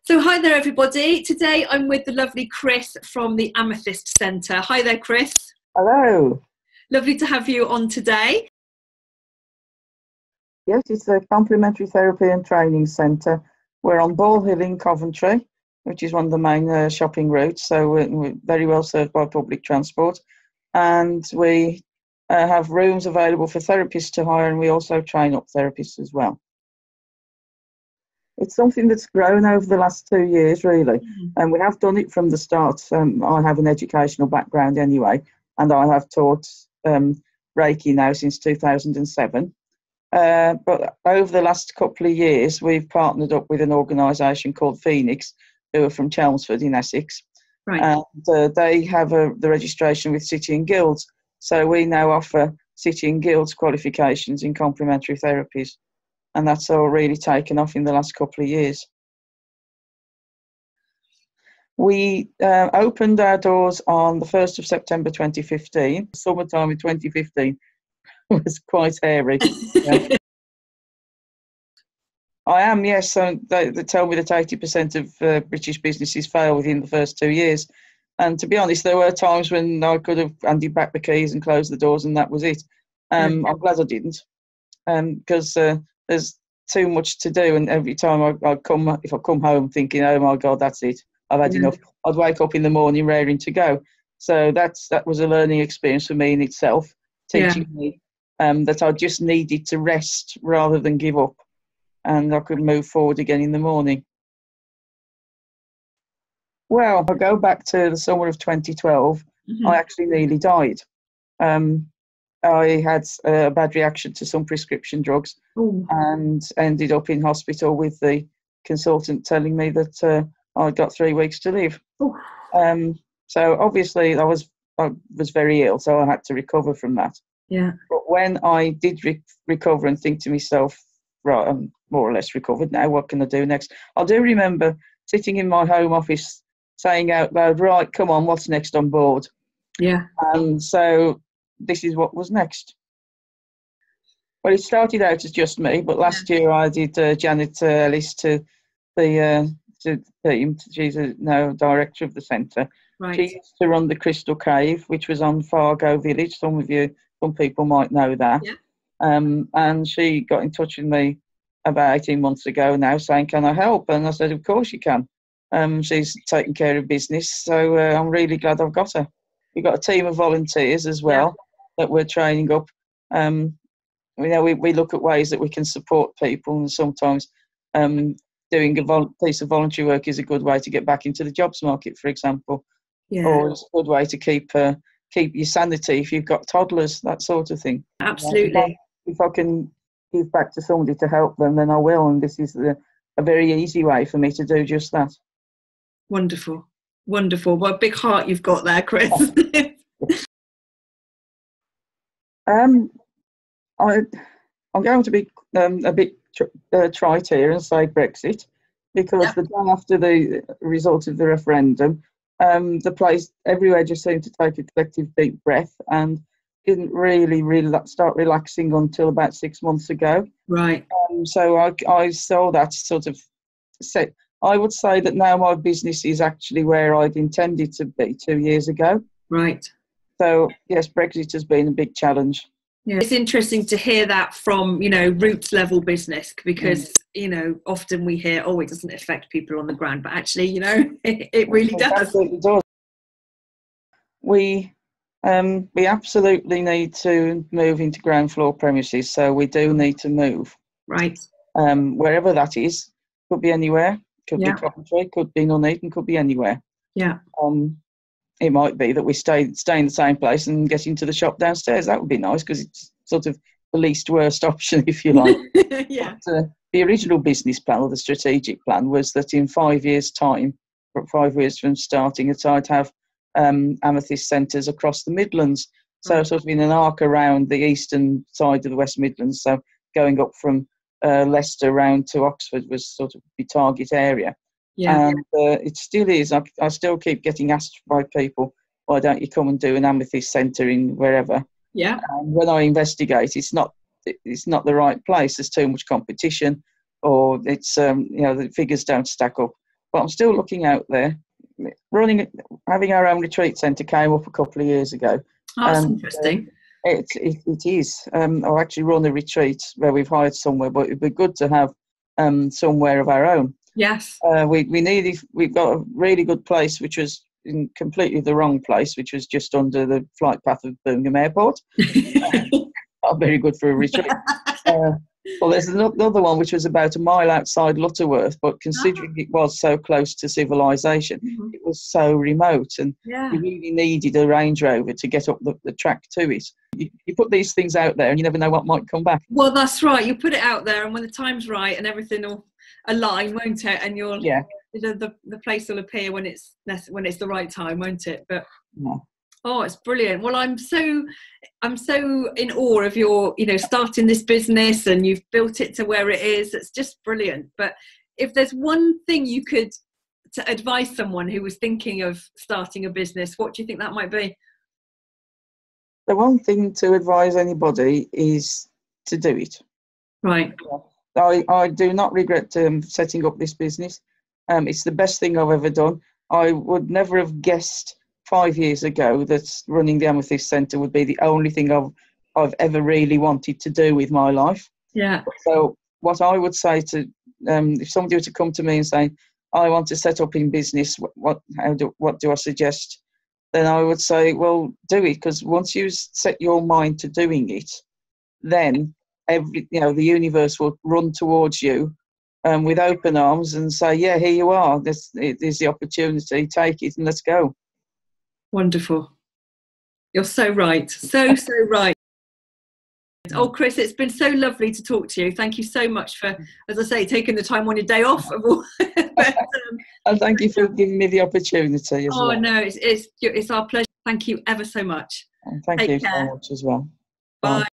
So hi there everybody. Today I'm with the lovely Chris from the Amethyst Centre. Hi there Chris. Hello. Lovely to have you on today. Yes, it's a complementary therapy and training centre. We're on Ball Hill in Coventry, which is one of the main shopping routes, so we're very well served by public transport. And we have rooms available for therapists to hire, and we also train up therapists as well. It's something that's grown over the last 2 years, really, and we have done it from the start. I have an educational background anyway, and I have taught Reiki now since 2007. But over the last couple of years, we've partnered up with an organisation called Phoenix, who are from Chelmsford in Essex. Right. And they have the registration with City and Guilds. So we now offer City and Guilds qualifications in complementary therapies. And that's all really taken off in the last couple of years. We opened our doors on the 1st of September 2015. Summertime in 2015 was quite hairy. Yeah. I am, yes. So they tell me that 80% of British businesses fail within the first 2 years. And to be honest, there were times when I could have handed back the keys and closed the doors and that was it. I'm glad I didn't, because there's too much to do. And every time if I come home thinking, oh my God, that's it, I've had enough, I'd wake up in the morning raring to go. So that was a learning experience for me in itself, teaching me that I just needed to rest rather than give up, and I could move forward again in the morning. Well, I go back to the summer of 2012. I actually nearly died. I had a bad reaction to some prescription drugs and ended up in hospital with the consultant telling me that I'd got 3 weeks to live. So obviously I was very ill, so I had to recover from that. Yeah. But when I did recover and think to myself, right, I'm more or less recovered now, what can I do next? I do remember sitting in my home office saying out loud, right, come on, what's next on board? Yeah. And so this is what was next. Well, it started out as just me, but last year I did Janet Ellis to the team. She's now director of the centre. Right. She used to run the Crystal Cave, which was on Fargo Village. Some people might know that. Yeah. And she got in touch with me about 18 months ago now saying, can I help? And I said, of course you can. She's taking care of business, so I'm really glad I've got her. We've got a team of volunteers as well that we're training up. We look at ways that we can support people, and sometimes doing a piece of voluntary work is a good way to get back into the jobs market, for example. Or it's a good way to keep your sanity if you've got toddlers, that sort of thing. Absolutely. If I can give back to somebody to help them, then I will, and this is a very easy way for me to do just that. Wonderful. Wonderful. What a big heart you've got there, Chris. I'm going to be a bit trite here and say Brexit, because the day after the result of the referendum, the place everywhere just seemed to take a collective deep breath and didn't really start relaxing until about 6 months ago. Right. So I saw that sort of set. I would say that now my business is actually where I'd intended to be 2 years ago. Right. So yes, Brexit has been a big challenge. Yeah, it's interesting to hear that from, roots level business, because, often we hear, oh, it doesn't affect people on the ground, but actually, it really does. It absolutely does. We absolutely need to move into ground floor premises, so we do need to move. Right. Wherever that is, could be anywhere. Could be Coventry, could be Nuneaton, could be anywhere. Yeah. It might be that we stay in the same place and get into the shop downstairs. That would be nice, because it's sort of the least worst option, if you like. Yeah. But, the original business plan, or the strategic plan, was that in 5 years' time, 5 years from starting it, I'd have Amethyst Centres across the Midlands. So sort of in an arc around the eastern side of the West Midlands. So going up from Leicester round to Oxford was sort of the target area. Yeah. And it still is. I still keep getting asked by people, why don't you come and do an Amethyst Centre in wherever? Yeah. And when I investigate, it's not the right place. There's too much competition, or it's the figures don't stack up. but I'm still looking out there. Having our own retreat centre came up a couple of years ago. Oh, that's interesting. It is. I actually run a retreat where we've hired somewhere, but it'd be good to have somewhere of our own. Yes. We've got a really good place, which was in completely the wrong place, which was just under the flight path of Birmingham Airport. Not very good for a retreat. Well, there's another one which was about a mile outside Lutterworth, but considering it was so close to civilization, it was so remote, and you really needed a Range Rover to get up the track to it. You put these things out there and you never know what might come back. Well, that's right. You put it out there, and when the time's right and everything will align, won't it? And you'll the place will appear when it's the right time, won't it? But oh, it's brilliant. Well, I'm so in awe of your, starting this business, and you've built it to where it is. It's just brilliant. But if there's one thing you could to advise someone who was thinking of starting a business, what do you think that might be? The one thing to advise anybody is to do it. Right. I do not regret setting up this business. It's the best thing I've ever done. I would never have guessed 5 years ago that running the Amethyst Centre would be the only thing I've ever really wanted to do with my life. Yeah. So what I would say to if somebody were to come to me and say, I want to set up in business, what do I suggest? Then I would say, well, do it, because once you set your mind to doing it, then the universe will run towards you with open arms and say, yeah, here you are. There's the opportunity. Take it and let's go. Wonderful. You're so right. So right. Oh, Chris, it's been so lovely to talk to you. Thank you so much for, as I say, taking the time on your day off. And thank you for giving me the opportunity as well. Oh, no, it's our pleasure. Thank you ever so much. And thank you so much as well. Bye.